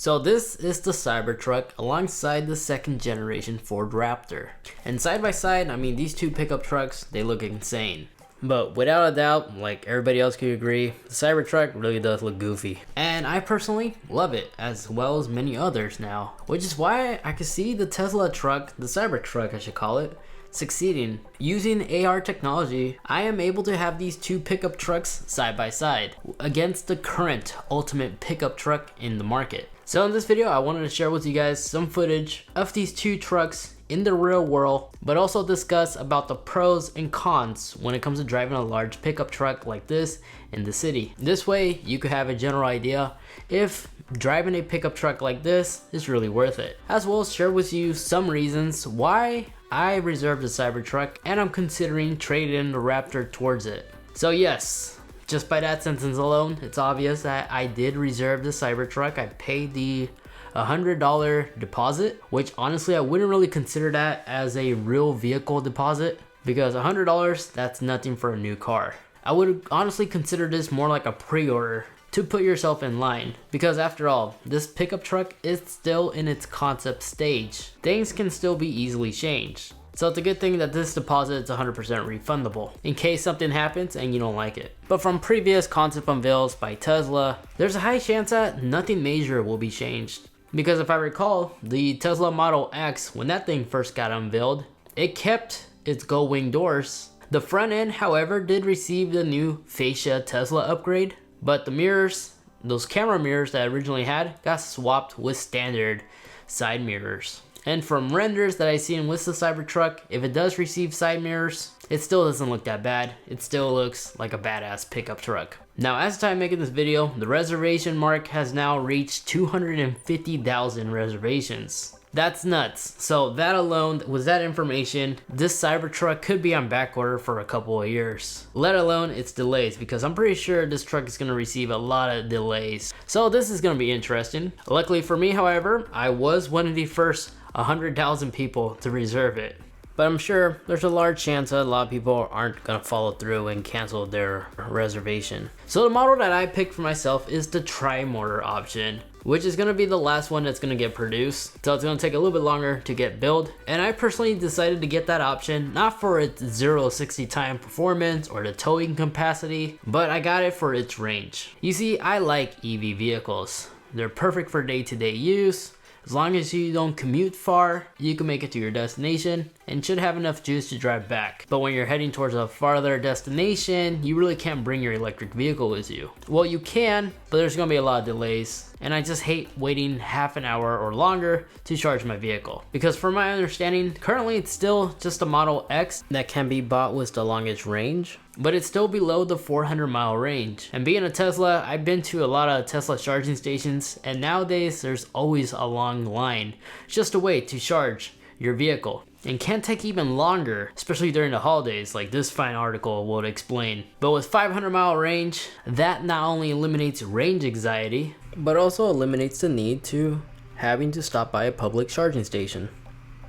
So this is the Cybertruck alongside the second generation Ford Raptor. And side by side, I mean, these two pickup trucks, they look insane. But without a doubt, like everybody else could agree, the Cybertruck really does look goofy. And I personally love it, as well as many others now. Which is why I could see the Tesla truck, the Cybertruck I should call it, succeeding. Using AR technology, I am able to have these two pickup trucks side by side against the current ultimate pickup truck in the market. So in this video, I wanted to share with you guys some footage of these two trucks in the real world, but also discuss about the pros and cons when it comes to driving a large pickup truck like this in the city. This way, you could have a general idea if driving a pickup truck like this is really worth it. As well as share with you some reasons why I reserved the Cybertruck and I'm considering trading in the Raptor towards it. So yes, just by that sentence alone, it's obvious that I did reserve the Cybertruck. I paid the $100 deposit, which honestly I wouldn't really consider that as a real vehicle deposit, because $100, that's nothing for a new car. I would honestly consider this more like a pre-order to put yourself in line, because after all, this pickup truck is still in its concept stage. Things can still be easily changed. So it's a good thing that this deposit is 100% refundable in case something happens and you don't like it. But from previous concept unveils by Tesla, there's a high chance that nothing major will be changed. Because if I recall, the Tesla Model X, when that thing first got unveiled, it kept its gull wing doors. The front end, however, did receive the new fascia Tesla upgrade, but the mirrors, those camera mirrors that I originally had, got swapped with standard side mirrors. And from renders that I seen with the Cybertruck, if it does receive side mirrors, it still doesn't look that bad. It still looks like a badass pickup truck. Now, as of time making this video, the reservation mark has now reached 250,000 reservations. That's nuts. So that alone, with that information, this Cybertruck could be on back order for a couple of years. Let alone its delays, because I'm pretty sure this truck is going to receive a lot of delays. So this is going to be interesting. Luckily for me, however, I was one of the first 100,000 people to reserve it. But I'm sure there's a large chance that a lot of people aren't gonna follow through and cancel their reservation. So the model that I picked for myself is the tri-motor option, which is gonna be the last one that's gonna get produced. So it's gonna take a little bit longer to get built. And I personally decided to get that option, not for its 0-60 time performance or the towing capacity, but I got it for its range. You see, I like EV vehicles. They're perfect for day-to-day use. As long as you don't commute far, you can make it to your destination and should have enough juice to drive back. But when you're heading towards a farther destination, you really can't bring your electric vehicle with you. Well, you can, but there's gonna be a lot of delays. And I just hate waiting half an hour or longer to charge my vehicle. Because from my understanding, currently it's still just a Model X that can be bought with the longest range, but it's still below the 400-mile range. And being a Tesla, I've been to a lot of Tesla charging stations, and nowadays there's always a long line just to wait to charge your vehicle. And can take even longer, especially during the holidays, like this fine article will explain. But with 500-mile range, that not only eliminates range anxiety, but also eliminates the need to having to stop by a public charging station.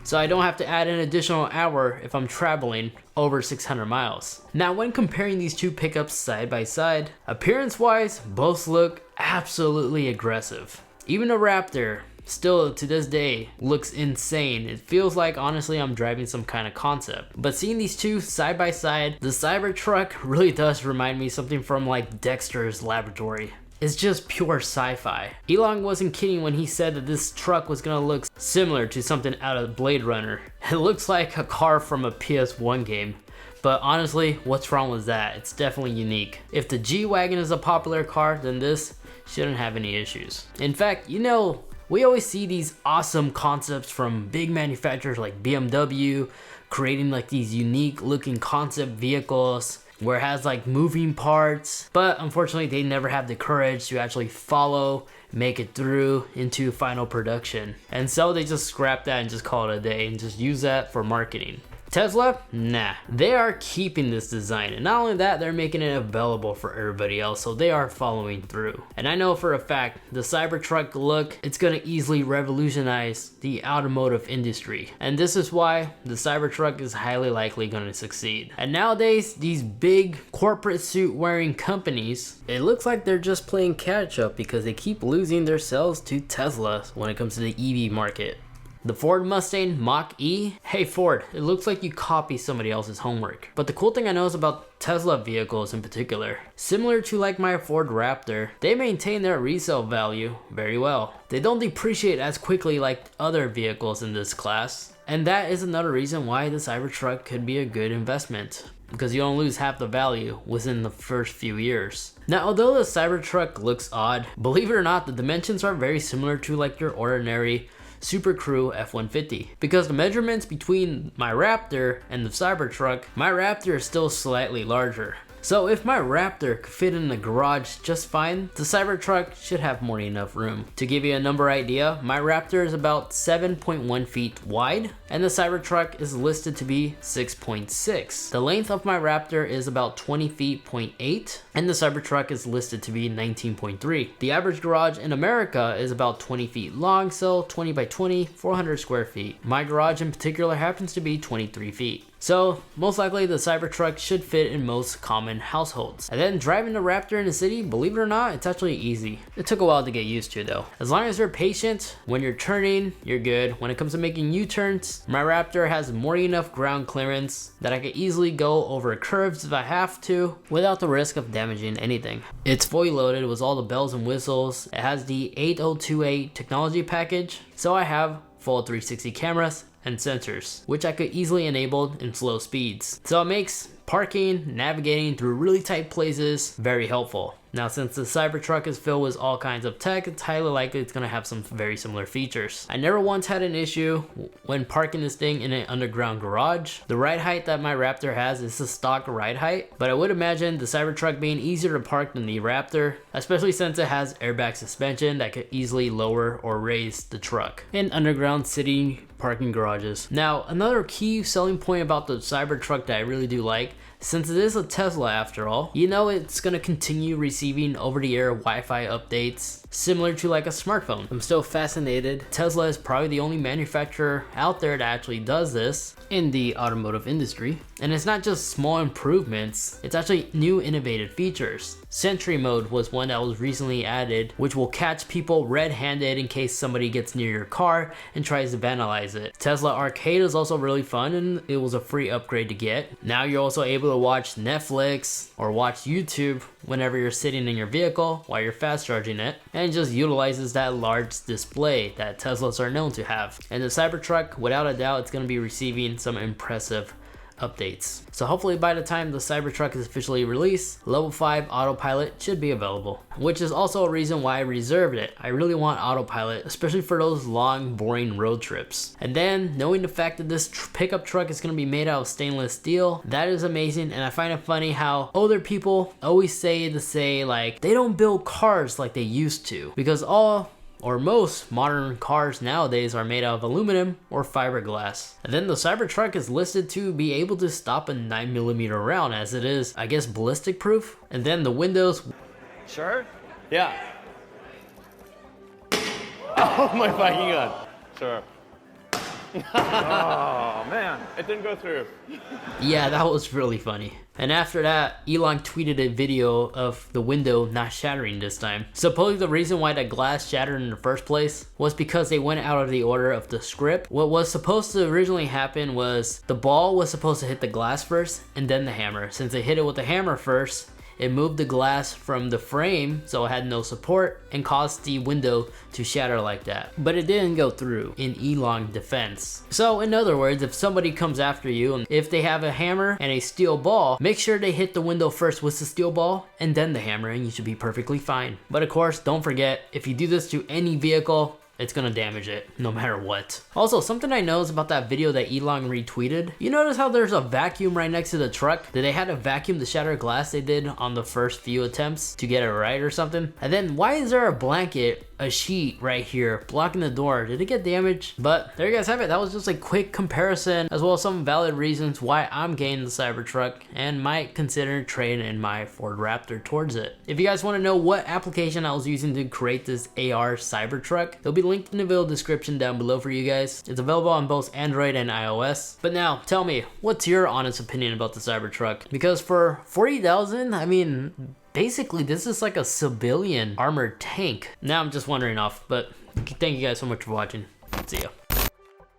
So I don't have to add an additional hour if I'm traveling over 600 miles. Now, when comparing these two pickups side by side, appearance-wise, both look absolutely aggressive. Even the Raptor, still to this day, looks insane. It feels like, honestly, I'm driving some kind of concept. But seeing these two side by side, the Cybertruck really does remind me something from like Dexter's Laboratory. It's just pure sci-fi. Elon wasn't kidding when he said that this truck was gonna look similar to something out of Blade Runner. It looks like a car from a PS1 game. But honestly, what's wrong with that? It's definitely unique. If the G-Wagon is a popular car, then this shouldn't have any issues. In fact, you know, we always see these awesome concepts from big manufacturers like BMW creating like these unique looking concept vehicles where it has like moving parts, but unfortunately they never have the courage to actually follow, make it through into final production. And so they just scrap that and just call it a day and just use that for marketing. Tesla? Nah. They are keeping this design, and not only that, they're making it available for everybody else, so they are following through. And I know for a fact, the Cybertruck look, it's gonna easily revolutionize the automotive industry. And this is why the Cybertruck is highly likely gonna succeed. And nowadays, these big corporate suit wearing companies, it looks like they're just playing catch up because they keep losing their sales to Tesla when it comes to the EV market. The Ford Mustang Mach-E? Hey Ford, it looks like you copy somebody else's homework. But the cool thing I know is about Tesla vehicles in particular. Similar to like my Ford Raptor, they maintain their resale value very well. They don't depreciate as quickly like other vehicles in this class. And that is another reason why the Cybertruck could be a good investment, because you don't lose half the value within the first few years. Now, although the Cybertruck looks odd, believe it or not, the dimensions are very similar to like your ordinary Super Crew F-150. Because the measurements between my Raptor and the Cybertruck, my Raptor is still slightly larger. So if my Raptor could fit in the garage just fine, the Cybertruck should have more than enough room. To give you a number idea, my Raptor is about 7.1 feet wide, and the Cybertruck is listed to be 6.6. The length of my Raptor is about 20 feet, 0.8, and the Cybertruck is listed to be 19.3. The average garage in America is about 20 feet long, so 20 by 20, 400 square feet. My garage in particular happens to be 23 feet. So most likely the Cybertruck should fit in most common households. And then driving the Raptor in the city, believe it or not, it's actually easy. It took a while to get used to though. As long as you're patient, when you're turning, you're good. When it comes to making U-turns, my Raptor has more than enough ground clearance that I could easily go over curves if I have to without the risk of damaging anything. It's fully loaded with all the bells and whistles. It has the 8028 technology package, so I have full 360 cameras and sensors, which I could easily enable in slow speeds. So it makes parking, navigating through really tight places very helpful. Now, since the Cybertruck is filled with all kinds of tech, it's highly likely it's going to have some very similar features. I never once had an issue when parking this thing in an underground garage. The ride height that my Raptor has is the stock ride height, but I would imagine the Cybertruck being easier to park than the Raptor, especially since it has airbag suspension that could easily lower or raise the truck in underground city parking garages. Now, another key selling point about the Cybertruck that I really do like, since it is a Tesla after all, you know it's gonna continue receiving over-the-air Wi-Fi updates, similar to like a smartphone. I'm still fascinated. Tesla is probably the only manufacturer out there that actually does this in the automotive industry. And it's not just small improvements, it's actually new innovative features. Sentry mode was one that was recently added, which will catch people red-handed in case somebody gets near your car and tries to vandalize it. Tesla Arcade is also really fun, and it was a free upgrade to get. Now you're also able to watch Netflix or watch YouTube whenever you're sitting in your vehicle while you're fast charging it, and it just utilizes that large display that Teslas are known to have. And the Cybertruck, without a doubt, it's going to be receiving some impressive updates. So hopefully by the time the Cybertruck is officially released, level 5 autopilot should be available, which is also a reason why I reserved it. I really want autopilot, especially for those long, boring road trips. And then knowing the fact that this pickup truck is going to be made out of stainless steel, that is amazing. And I find it funny how older people always say like they don't build cars like they used to, because most modern cars nowadays are made out of aluminum or fiberglass. And then the Cybertruck is listed to be able to stop a 9mm round, as it is, I guess, ballistic proof. And then the windows. Sure? Yeah. Oh my fucking god. Sure. Oh man, it didn't go through. Yeah, that was really funny. And after that, Elon tweeted a video of the window not shattering this time. Supposedly the reason why that glass shattered in the first place was because they went out of the order of the script. What was supposed to originally happen was the ball was supposed to hit the glass first and then the hammer. Since they hit it with the hammer first, it moved the glass from the frame, so it had no support, and caused the window to shatter like that. But it didn't go through, in Elon's defense. So in other words, if somebody comes after you, and if they have a hammer and a steel ball, make sure they hit the window first with the steel ball, and then the hammer, and you should be perfectly fine. But of course, don't forget, if you do this to any vehicle, it's gonna damage it no matter what. Also, something I noticed about that video that Elon retweeted, you notice how there's a vacuum right next to the truck? Did they had to vacuum the shattered glass they did on the first few attempts to get it right or something? And then why is there a blanket, a sheet right here blocking the door? Did it get damaged? But there you guys have it. That was just a quick comparison as well as some valid reasons why I'm getting the Cybertruck and might consider trading in my Ford Raptor towards it. If you guys want to know what application I was using to create this AR Cybertruck, it'll be linked in the video description down below for you guys. It's available on both Android and iOS. But now tell me, what's your honest opinion about the Cybertruck? Because for 40,000, I mean, basically this is like a civilian armored tank. Now I'm just wondering off, but thank you guys so much for watching. See ya.